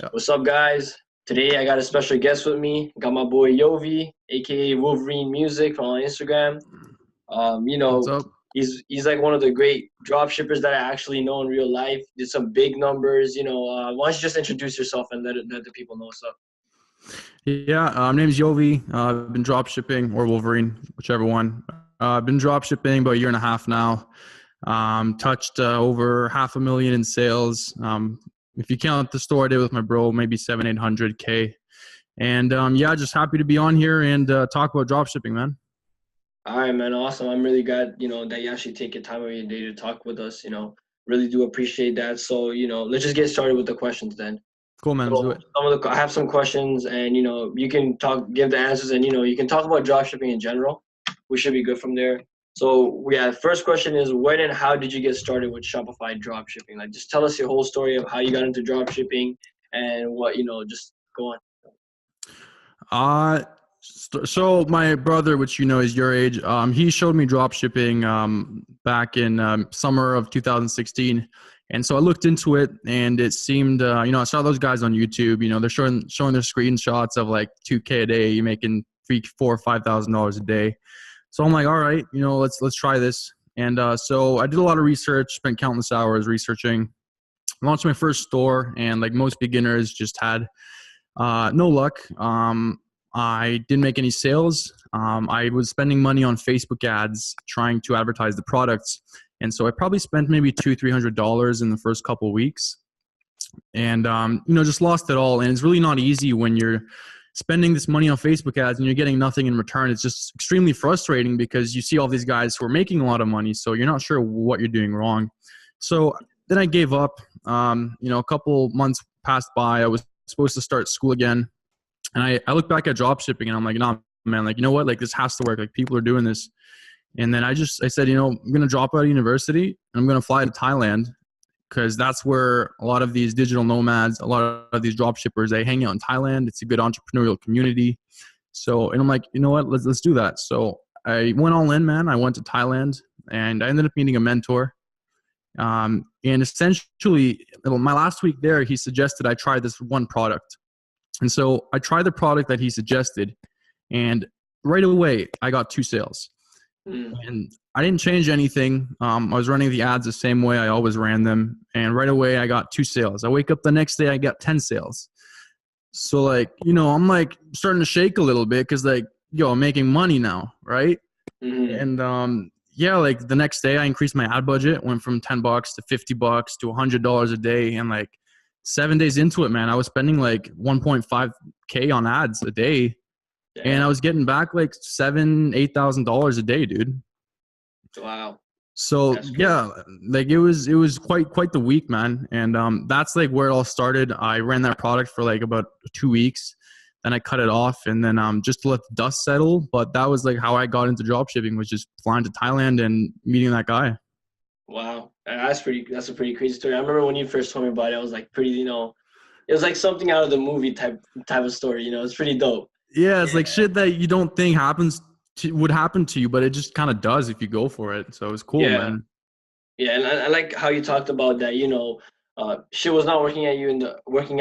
Yeah. What's up, guys? Today I got a special guest with me. Got my boy Yovi, aka Wolverine Music on Instagram. What's up? He's like one of the great drop shippers that I actually know in real life. Did some big numbers. Why don't you just introduce yourself and let the people know what's up? Yeah, my name's Yovi. I've been drop shipping, or Wolverine, whichever one. I've been drop shipping about a year and a half now. Touched over 500,000 in sales. If you count the store I did with my bro, maybe 700-800K. And yeah, just happy to be on here and talk about drop shipping, man. All right, man. Awesome. I'm really glad, that you actually take your time out of your day to talk with us. Really do appreciate that. So, let's just get started with the questions then. Cool, man. Let's do it. I have some questions, and you can give the answers, and you can talk about dropshipping in general. We should be good from there. So first question is, when and how did you get started with Shopify dropshipping? Like, just tell us your whole story of how you got into dropshipping and what just go on. So my brother, which is your age, he showed me drop shipping back in summer of 2016. And so I looked into it, and it seemed, I saw those guys on YouTube, they're showing their screenshots of like 2K a day, you're making $3,000, $4,000, $5,000 a day. So I'm like, all right, let's try this. And so I did a lot of research, spent countless hours researching, launched my first store, and like most beginners, just had no luck. I didn't make any sales. I was spending money on Facebook ads trying to advertise the products. And so I probably spent maybe $200-$300 in the first couple of weeks, and just lost it all. And it's really not easy when you're spending this money on Facebook ads and you're getting nothing in return. It's just extremely frustrating because you see all these guys who are making a lot of money, so you're not sure what you're doing wrong. So then I gave up. A couple months passed by. I was supposed to start school again, and I look back at drop shipping and I'm like, nah, man, like, you know what? Like, this has to work. Like, people are doing this. And then I said, I'm going to drop out of university and I'm going to fly to Thailand, because that's where a lot of these digital nomads, a lot of these drop shippers, they hang out in Thailand. It's a good entrepreneurial community. So, and I'm like, you know what, let's do that. So I went all in, man. I went to Thailand and I ended up meeting a mentor. And essentially my last week there, he suggested I try this one product. And so I tried the product that he suggested, and right away I got 2 sales. And I didn't change anything. I was running the ads the same way I always ran them. And right away I got 2 sales. I wake up the next day, I got 10 sales. So like, I'm like starting to shake a little bit because like, I'm making money now. Right. Mm-hmm. And like the next day I increased my ad budget, went from $10 to $50 to $100 a day. And like 7 days into it, man, I was spending like 1.5K on ads a day. Damn. And I was getting back like $7,000-$8,000 a day, dude. Wow. So yeah, like it was quite the week, man. And that's like where it all started. I ran that product for like about 2 weeks, then I cut it off, and then just to let the dust settle. But that was like how I got into drop shipping, was just flying to Thailand and meeting that guy. Wow, that's a pretty crazy story. I remember when you first told me about it, I was like pretty, it was like something out of the movie type of story. It's pretty dope. Yeah, it's like shit that you don't think would happen to you, but it just kind of does if you go for it. So it's cool, man. Yeah, and I like how you talked about that. Shit was not working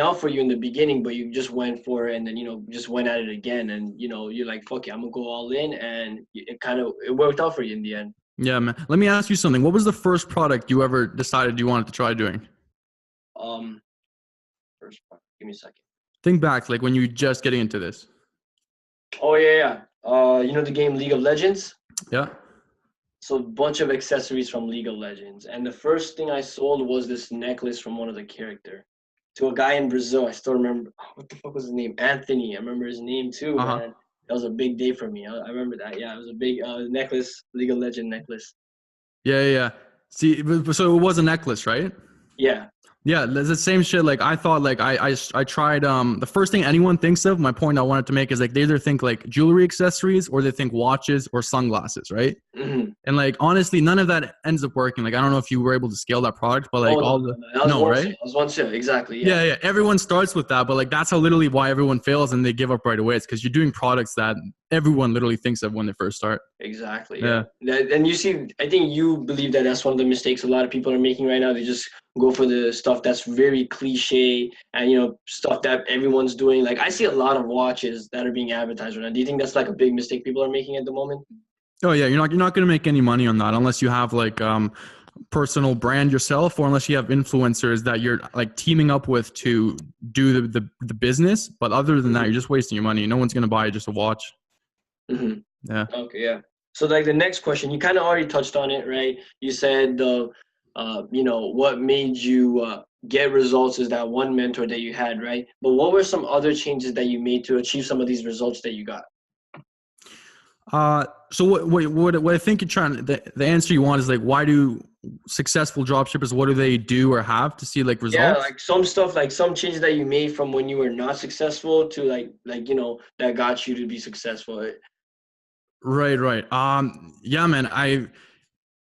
out for you in the beginning, but you just went for it, and then just went at it again, and you're like, fuck it, I'm gonna go all in, and it worked out for you in the end. Yeah, man. Let me ask you something. What was the first product you ever decided you wanted to try doing? First product. Give me a second. Think back, like when you were just getting into this. Oh yeah. The game League of Legends? Yeah. So a bunch of accessories from League of Legends. And the first thing I sold was this necklace from one of the characters to a guy in Brazil. I still remember, what the fuck was his name? Anthony. I remember his name too, man. That was a big day for me. I remember that. Yeah, it was a big necklace, League of Legends necklace. Yeah. See, so it was a necklace, right? Yeah. Yeah, it's the same shit. Like I thought, like I tried. The first thing anyone thinks of, my point I wanted to make is like they either think like jewelry accessories or they think watches or sunglasses, right? Mm-hmm. And like honestly, none of that ends up working. Like I don't know if you were able to scale that product, but like right? That was one sale, exactly. Yeah. Everyone starts with that, but like that's how literally why everyone fails and they give up right away. It's because you're doing products that everyone literally thinks of when they first start. Exactly. Yeah. And you see, I think you believe that that's one of the mistakes a lot of people are making right now. They just go for the stuff stuff that's very cliche and, you know, stuff that everyone's doing. Like I see a lot of watches that are being advertised right now. Do you think that's like a big mistake people are making at the moment? Oh yeah, you're not going to make any money on that unless you have like personal brand yourself, or unless you have influencers that you're like teaming up with to do the business. But other than that, you're just wasting your money. No one's going to buy just a watch. Mm-hmm. Yeah. Okay, yeah. So like the next question, you kind of already touched on it, right? You said you know, what made you get results is that one mentor that you had, right? But what were some other changes that you made to achieve some of these results that you got? So what I think you're trying, the answer you want is like, why do successful dropshippers, what do they do or have to see like Yeah, results? like some stuff, like some changes that you made from when you were not successful to like you know, that got you to be successful. Right. Yeah, man,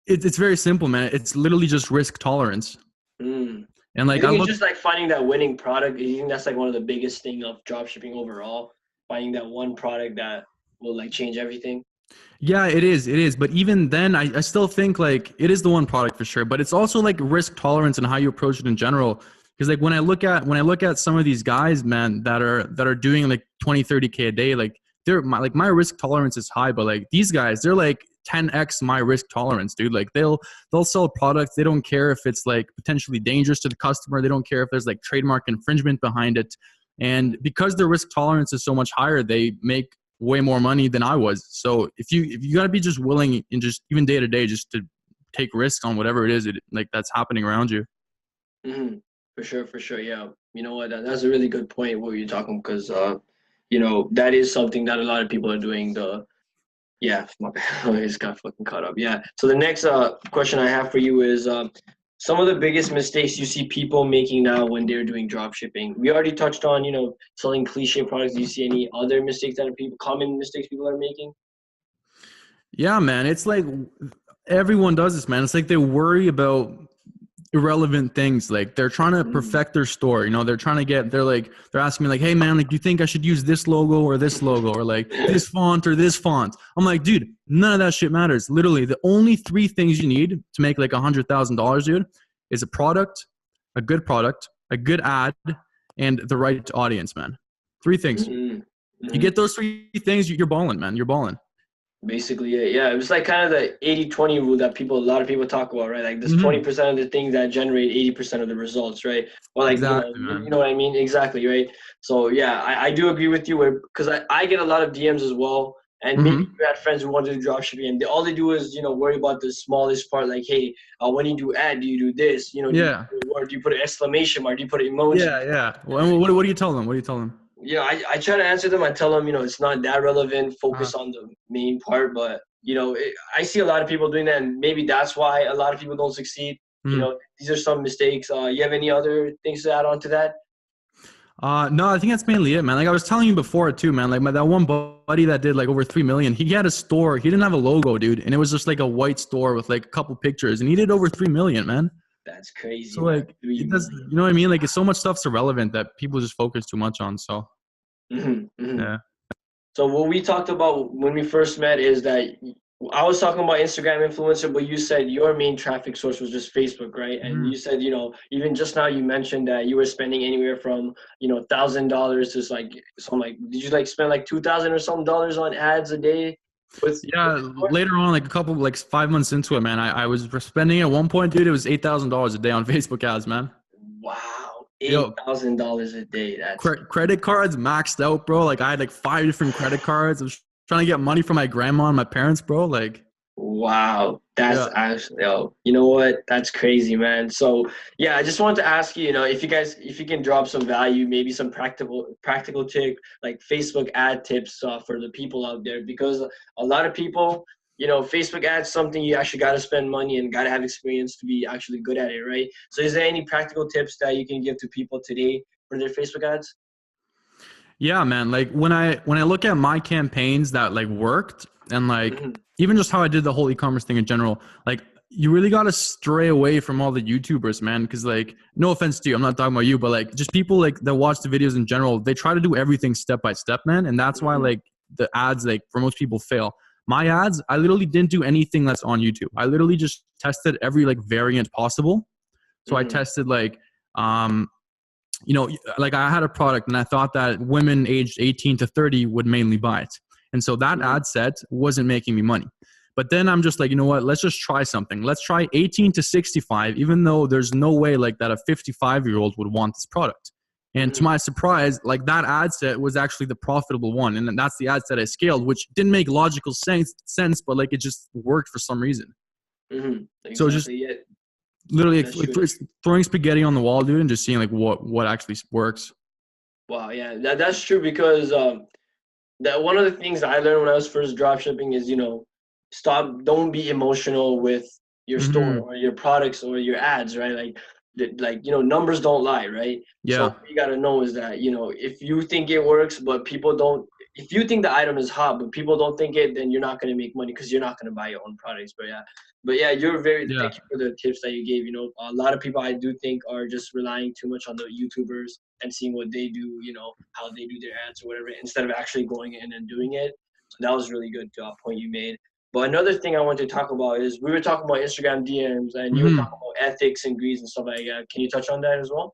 it's very simple, man. It's literally just risk tolerance. Mm. And You like, I think it's look, just like finding that winning product? You think that's like one of the biggest thing of drop shipping overall? Finding that one product that will like change everything? yeah, it is. But even then, I still think like it is the one product for sure, but it's also like risk tolerance and how you approach it in general. Because like when I look at some of these guys, man, that are doing like 20, 30K a day, like my risk tolerance is high, but like these guys, they're like 10x my risk tolerance, dude. Like they'll sell products. They don't care if it's like potentially dangerous to the customer. They don't care if there's like trademark infringement behind it. And because their risk tolerance is so much higher, they make way more money than I was. So if you got to be just willing and just even day to day just to take risks on whatever it is like that's happening around you. Mm-hmm. For sure. Yeah. You know what? That's a really good point what you're talking because you know, that is something that a lot of people are doing. Yeah, my bad. I just got fucking caught up. Yeah. So the next question I have for you is some of the biggest mistakes you see people making now when they're doing drop shipping. We already touched on, you know, selling cliche products. Do you see any other mistakes that common mistakes people are making? Yeah, man. It's like everyone does this, man. It's like they worry about irrelevant things. Like they're trying to Mm. perfect their store. You know, they're asking me like, hey man, like do you think I should use this logo or this logo or like this font or this font? I'm like, dude, none of that shit matters. Literally, the only three things you need to make like $100,000, dude, is a product, a good ad, and the right audience, man. Three things. Mm-hmm. You Mm-hmm. get those three things, you're balling, man. You're balling. Basically, yeah. It was like kind of the 80-20 rule that a lot of people talk about, right? Like this Mm-hmm. 20% of the things that generate 80% of the results, right? Or like, Exactly, you man. know what I mean? Exactly, right? So yeah, I do agree with you where, because I get a lot of DMs as well. And maybe Mm-hmm. you had friends who wanted to do drop shipping and all they do is, you know, worry about the smallest part. Like, hey, when you do ad, do you do this? You know, do you Yeah. put a word? Do you put an exclamation mark? Do you put an emoji? Yeah. Well, what do you tell them? What do you tell them? You know, I try to answer them. I tell them, you know, it's not that relevant. Uh, Focus on the main part. But, you know, I see a lot of people doing that. And maybe that's why a lot of people don't succeed. You mhm. know, these are some mistakes. You have any other things to add on to that? No, I think that's mainly it, man. Like I was telling you before too, man. Like that one buddy that did like over 3 million, he had a store. He didn't have a logo, dude, and it was just like a white store with like a couple pictures, and he did over 3 million, man. That's crazy, So man. like Three it does, million. you know what I mean? Like it's so much stuff's irrelevant that people just focus too much on. So Mm-hmm, mm-hmm. yeah. So what we talked about when we first met is that I was talking about Instagram influencer, but you said your main traffic source was just Facebook, right? And you Mhm. said, you know, even just now you mentioned that you were spending anywhere from, you know, $1,000 to like some like, did you like spend like 2,000 or some dollars on ads a day with Yeah, your store? later on, like a couple, like 5 months into it, man, I was spending at one point, dude, it was $8,000 a day on Facebook ads, man. Wow, Yo, $8,000 a day. That's credit cards maxed out, bro. Like I had like 5 different credit cards. I was trying to get money from my grandma and my parents, bro. Like, wow. That's yeah. actually, oh, you know what? That's crazy, man. So yeah, I just wanted to ask you, you know, if you can drop some value, maybe some practical tip, like Facebook ad tips for the people out there, because a lot of people, you know, Facebook ads something you actually got to spend money and got to have experience to be actually good at it, right? So is there any practical tips that you can give to people today for their Facebook ads? Yeah, man. Like when I look at my campaigns that like worked and like Hmm. even just how I did the whole e-commerce thing in general, like you really got to stray away from all the YouTubers, man. Cause like, no offense to you, I'm not talking about you, but like just people like that watch the videos in general, they try to do everything step by step, man. And that's why Hmm. like the ads, like for most people fail. My ads, I literally didn't do anything that's on YouTube. I literally just tested every like variant possible. So I Hmm. tested like you know, like I had a product and I thought that women aged 18 to 30 would mainly buy it. And so that ad set wasn't making me money. But then I'm just like, you know what, let's just try something. Let's try 18 to 65, even though there's no way like that a 55-year-old would want this product. And to my surprise, like that ad set was actually the profitable one. And that's the ad set I scaled, which didn't make logical sense, but like it just worked for some reason. Exactly. So just literally like throwing spaghetti on the wall, dude, and just seeing like what actually works. Wow, yeah, that's true because that one of the things I learned when I was first drop shipping is, you know, don't be emotional with your store or your products or your ads, right? Like, you know, numbers don't lie, right? Yeah. So what you got to know is that, you know, if you think it works, but people don't, if you think the item is hot, but people don't think it, then you're not going to make money because you're not going to buy your own products. But yeah, thank you for the tips that you gave. You know, a lot of people I do think are just relying too much on the YouTubers and seeing what they do, you know, how they do their ads or whatever, instead of actually going in and doing it. So that was really good point you made. But another thing I want to talk about is we were talking about Instagram DMs and you were talking about ethics and greeds and stuff like that. Can you touch on that as well?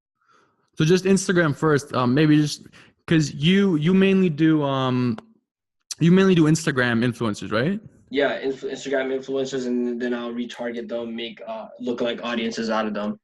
So just Instagram first, maybe just because you mainly do Instagram influencers, right? Yeah, Instagram influencers, and then I'll retarget them, make lookalike audiences out of them.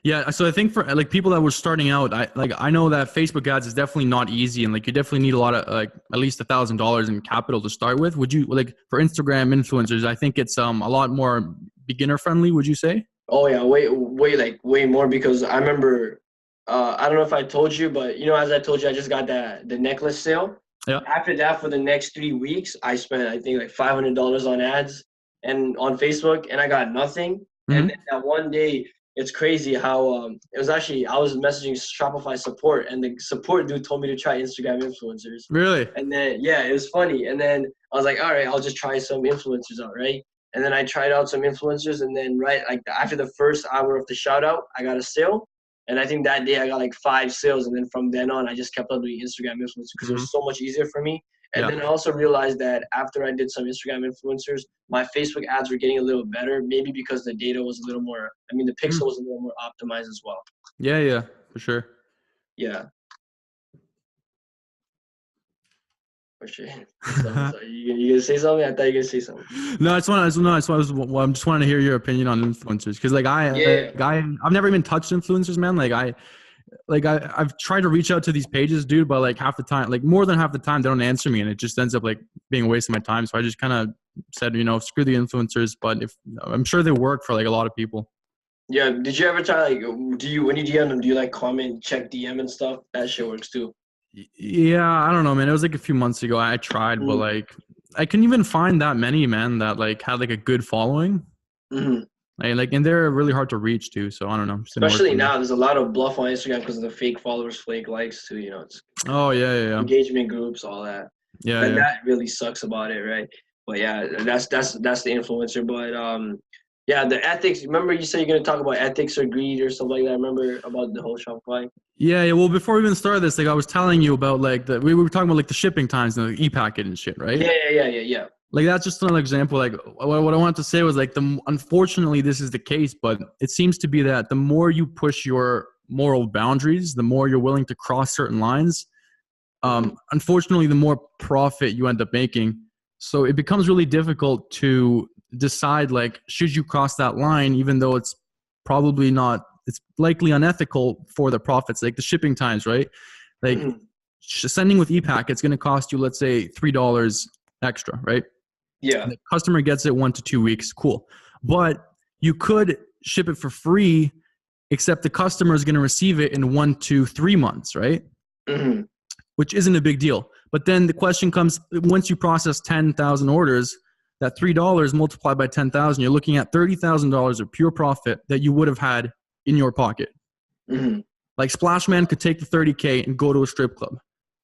Yeah, so I think for like people that were starting out, I know that Facebook ads is definitely not easy, and like you definitely need a lot of like at least $1,000 in capital to start with. Would you like for Instagram influencers? I think it's a lot more beginner friendly. Would you say? Oh yeah, way more because I remember. I don't know if I told you, but you know, as I told you, I just got the necklace sale. Yeah. After that, for the next 3 weeks, I spent I think like $500 on ads and on Facebook, and I got nothing. And then that one day, it's crazy how it was actually I was messaging Shopify support, and the support dude told me to try Instagram influencers. Really? And then yeah, it was funny. And then I was like, all right, I'll just try some influencers out, right? And then I tried out some influencers, and then like after the first hour of the shout out, I got a sale. And I think that day I got like 5 sales. And then from then on, I just kept on doing Instagram influencers because it was so much easier for me. And then I also realized that after I did some Instagram influencers, my Facebook ads were getting a little better, maybe because the data was a little more, the pixel was a little more optimized as well. Yeah, for sure. Yeah. For sure. So you gonna say something? I thought you were gonna say something. No, I'm just wanting to hear your opinion on influencers because I've never even touched influencers, man. I've tried to reach out to these pages, dude, but like half the time, like more than half the time, they don't answer me, and it just ends up like being a waste of my time. So I just kind of said, you know, screw the influencers. But I'm sure they work for like a lot of people. Yeah. Did you ever try like when you DM them, do you like comment, check DM and stuff? That shit works too. Yeah, I don't know, man. It was like a few months ago. I tried, but like I couldn't even find that many, man, that like had like a good following. And they're really hard to reach too. So I don't know. Especially now, there's a lot of bluff on Instagram because of the fake followers, fake likes too. You know, it's engagement groups, all that. Yeah, that really sucks about it, right? But yeah, that's the influencer. But yeah, the ethics. Remember, you said you're gonna talk about ethics or greed or something like that. Remember about the whole Shopify? Yeah. Well, before we even started this, like I was telling you about like we were talking about like the shipping times and the e-packet and shit, right? Yeah. Like that's just another example. Like what I wanted to say was like unfortunately this is the case, but it seems to be that the more you push your moral boundaries, the more you're willing to cross certain lines. Unfortunately, the more profit you end up making. So it becomes really difficult to decide like should you cross that line, even though it's probably not. It's likely unethical for the profits, like the shipping times, right? Like sending with e-pack, it's going to cost you, let's say, $3 extra, right? Yeah. The customer gets it 1 to 2 weeks, cool. But you could ship it for free, except the customer is going to receive it in 1 to 3 months, right? Which isn't a big deal. But then the question comes, once you process 10,000 orders, that $3 multiplied by 10,000, you're looking at $30,000 of pure profit that you would have had in your pocket. Like Splashman could take the 30K and go to a strip club.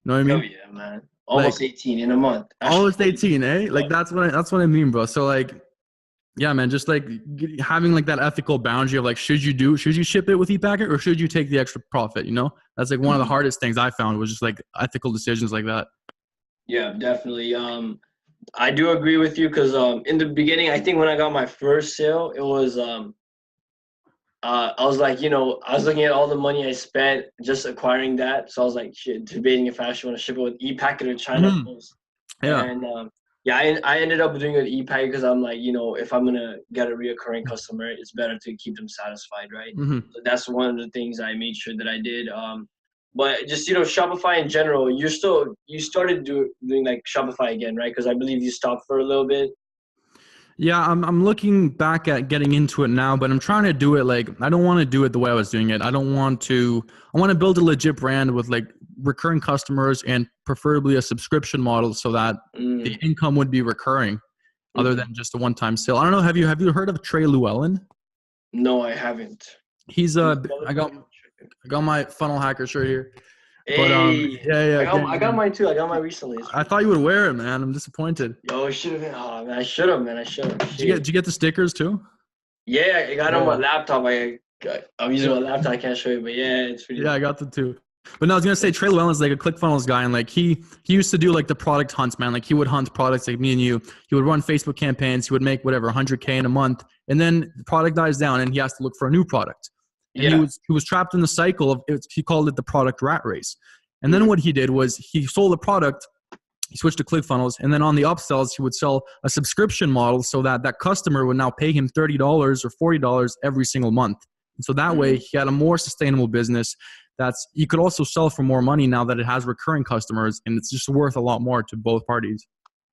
You know what I mean? Oh yeah, man. Almost like, 18 in a month. Almost 18, eh? Like that's what I mean, bro. So like, yeah, man, just like having like that ethical boundary of like, should you ship it with e-packet or should you take the extra profit? You know, that's like one of the hardest things I found was just like ethical decisions like that. Yeah, definitely. I do agree with you because in the beginning, I think when I got my first sale, it was I was like, I was looking at all the money I spent just acquiring that. So I was like, shit, debating if I actually want to ship it with e-packet or China Mhm. Post. Yeah. And yeah, I ended up doing it with e-packet because I'm like, if I'm gonna get a reoccurring customer, it's better to keep them satisfied, right? Hmm. So that's one of the things I made sure that I did. But just Shopify in general, you started doing like Shopify again, right? Because I believe you stopped for a little bit. Yeah, I'm looking back at getting into it now, but I'm trying to do it like I don't want to do it the way I was doing it. I want to build a legit brand with like recurring customers and preferably a subscription model so that the Mm, income would be recurring other mhm. than just a one-time sale. I don't know, have you heard of Trey Llewellyn? No, I haven't. He's Can you spell it I for got me? I got my funnel hacker shirt here. But Hey, yeah, yeah, I gang, got gang. mine too. I got mine recently. It's I pretty thought you cool. would wear it, man. I'm disappointed. Yo, it should have been. Oh man, I should have, man. I should have. Did Shit. you get the stickers too? Yeah, I got it on my Yeah. laptop. I'm using Yeah. my laptop. I can't show you, but yeah, it's pretty Yeah, I dope. got the two. But no, I was gonna say Trey Llewellyn's like a ClickFunnels guy, and like he used to do like the product hunts, man. Like he would hunt products like me and you. He would run Facebook campaigns. He would make whatever 100K in a month, and then the product dies down, and he has to look for a new product. And he Yeah. was trapped in the cycle of he called it the product rat race. And then Mm, what he did was he sold a product. He switched to ClickFunnels, and then on the upsells, he would sell a subscription model so that that customer would now pay him $30 or $40 every single month. And so that way, mm, he had a more sustainable business. That's you could also sell for more money now that it has recurring customers, and it's just worth a lot more to both parties.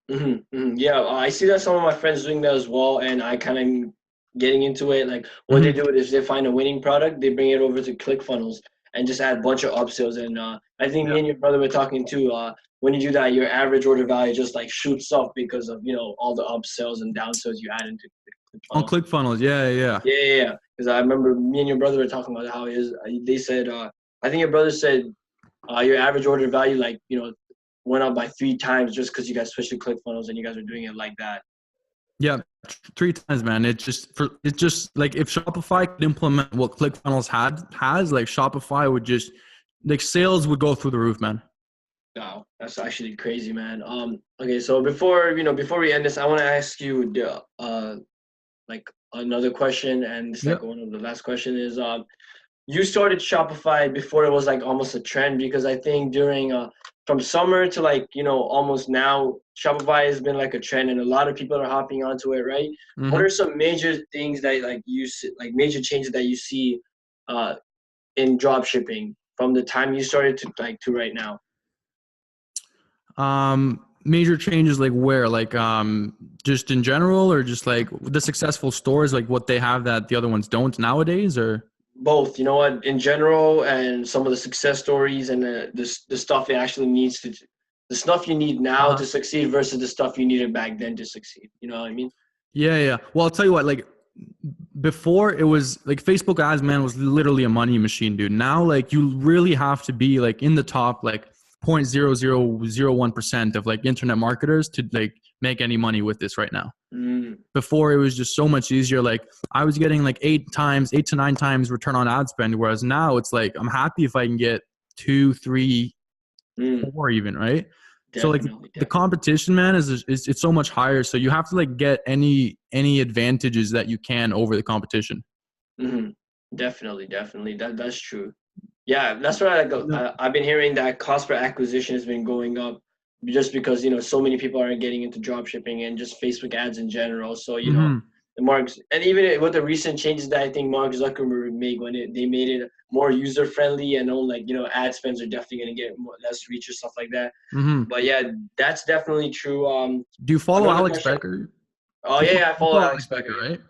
Yeah, I see that some of my friends doing that as well, and I kind of getting into it. Like what they Mm-hmm. do is they find a winning product, they bring it over to ClickFunnels and just add a bunch of upsells. And I think me Yeah. and your brother were talking too. When you do that, your average order value just like shoots up because of all the upsells and downsells you add into On ClickFunnels. ClickFunnels, yeah, yeah, Yeah. Because I remember me and your brother were talking about how his. They said, I think your brother said your average order value went up by 3 times just because you guys switched to ClickFunnels and you guys are doing it like that. yeah. 3 times, man. It's just like if Shopify could implement what ClickFunnels has like Shopify would just like sales would go through the roof, man. Wow, that's actually crazy, man. Okay, so before we end this, I want to ask you like another question, and it's Yeah. like one of the last question is you started Shopify before it was like almost a trend because I think during from summer to like almost now Shopify has been like a trend and a lot of people are hopping onto it, right? What Mm-hmm. are some major things that like like major changes that you see uh in drop shipping from the time you started to right now? Major changes like where? Like just in general or just like the successful stores, like what they have that the other ones don't nowadays or Both, in general, and some of the success stories and the stuff it actually needs to, the stuff you need now uh-huh. to succeed versus the stuff you needed back then to succeed. You know what I mean? Yeah, yeah. Well, I'll tell you what, like before it was like Facebook ads, man, was literally a money machine, dude. Now like you really have to be like in the top like 0.0001% of like internet marketers to like make any money with this right now. Mm, Before it was just so much easier. Like I was getting like 8 to 9 times return on ad spend, whereas now it's like I'm happy if I can get 2, 3, mm, 4 even, right? So like definitely, the definitely. competition, man, is it's so much higher. So you have to like get any advantages that you can over the competition. Hmm. Definitely. That's true. Yeah, that's what No. I've been hearing that cost per acquisition has been going up just because so many people are getting into drop shipping and just Facebook ads in general. So Mm-hmm. the Mark's and even with the recent changes that I think Mark Zuckerberg made when they made it more user friendly and all like ad spends are definitely gonna get less reach or stuff like that. Mm-hmm. But yeah, that's definitely true. Do you follow Another Alex question. Becker? Oh yeah, I You follow follow Alex Alex Becker. Becker, Yeah. right?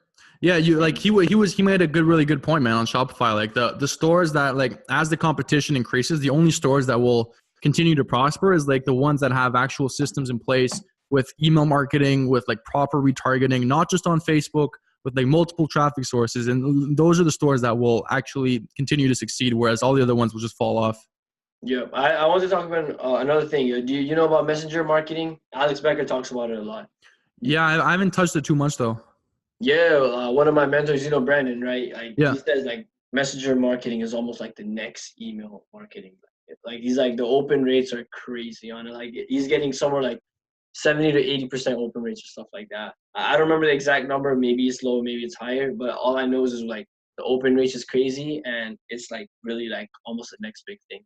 Yeah, you like he made a really good point, man, on Shopify. Like the stores that like as the competition increases, the only stores that will continue to prosper is like the ones that have actual systems in place with email marketing, with like proper retargeting, not just on Facebook, with like multiple traffic sources. And those are the stores that will actually continue to succeed, whereas all the other ones will just fall off. Yeah, I want to talk about another thing. Do you know about messenger marketing? Alex Becker talks about it a lot. Yeah, I haven't touched it too much though. Yeah, one of my mentors, Brandon, right? Like Yeah. he says, like messenger marketing is almost like the next email marketing. Like he's like the open rates are crazy on it. Like he's getting somewhere like 70 to 80% open rates or stuff like that. I don't remember the exact number. Maybe it's low, maybe it's higher. But all I know is like the open rates is crazy, and it's like really like almost the next big thing.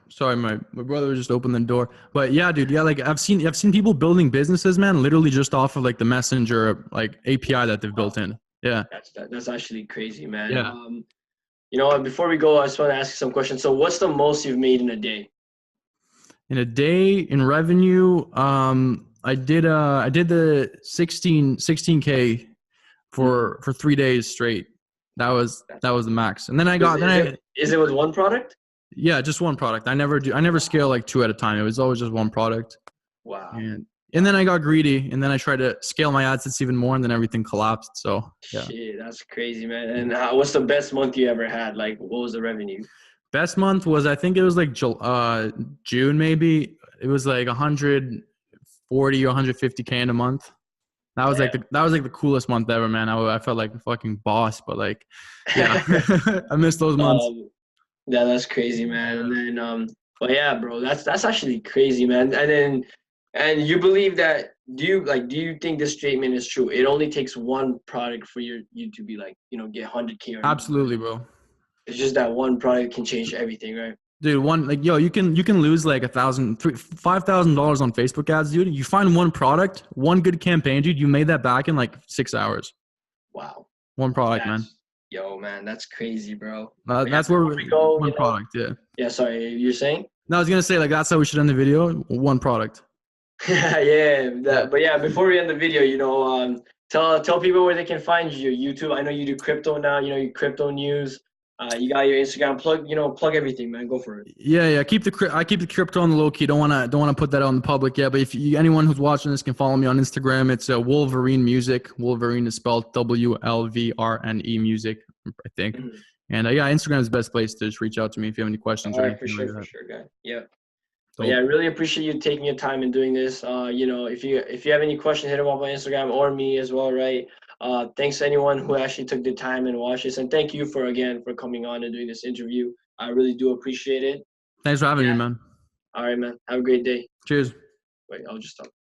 Sorry, my brother just opened the door. But yeah, dude, yeah, like I've seen people building businesses, man, literally just off of like the Messenger like API that they've built in. Yeah. That's actually crazy, man. Yeah. You know what, before we go, I just want to ask you some questions. So what's the most you've made in a day? In a day in revenue, I did the 16K for 3 days straight. That was the max. And then Is it with one product? Yeah, just one product. I never scale like 2 at a time. It was always just one product. Wow. And then I got greedy, and then I tried to scale my AdSense even more, and then everything collapsed. So yeah. Shit, that's crazy, man. And what's the best month you ever had? Like, what was the revenue? Best month was, I think it was like June maybe. It was like 140 or 150K in a month. That was like the coolest month ever, man. I felt like a fucking boss, but like, yeah, I missed those months. Yeah, that's crazy, man. And then, but yeah, bro, that's actually crazy, man. And you believe that? Do you think this statement is true? It only takes one product for you to be like, you know, get 100K. Absolutely, bro. It's just that one product can change everything, right? Dude, you can lose like $5,000 on Facebook ads, dude. You find one product, one good campaign, dude. You made that back in like 6 hours. Wow. One product, man. Yo, man, that's crazy, bro. That's where we go. One product, yeah. Yeah, sorry, you're saying? No, I was gonna say like that's how we should end the video. One product. But yeah, before we end the video, you know, tell people where they can find you. YouTube. I know you do crypto now. You know, you crypto news. You got your Instagram. Plug everything, man. Go for it. Yeah. I keep the crypto on the low key. Don't wanna put that out in the public yet. But if anyone who's watching this can follow me on Instagram, it's Wolverine Music. Wolverine is spelled WLVRNE Music, I think. Mm-hmm. And yeah, Instagram is the best place to just reach out to me if you have any questions. All right, for sure, guy. Yeah. But yeah, I really appreciate you taking your time and doing this. You know, if you have any questions, hit him up on Instagram or me as well, right? Thanks to anyone who actually took the time and watched this, and thank you for coming on and doing this interview. I really do appreciate it. Thanks for having me, man. All right, man. Have a great day. Cheers. Wait, I'll just stop.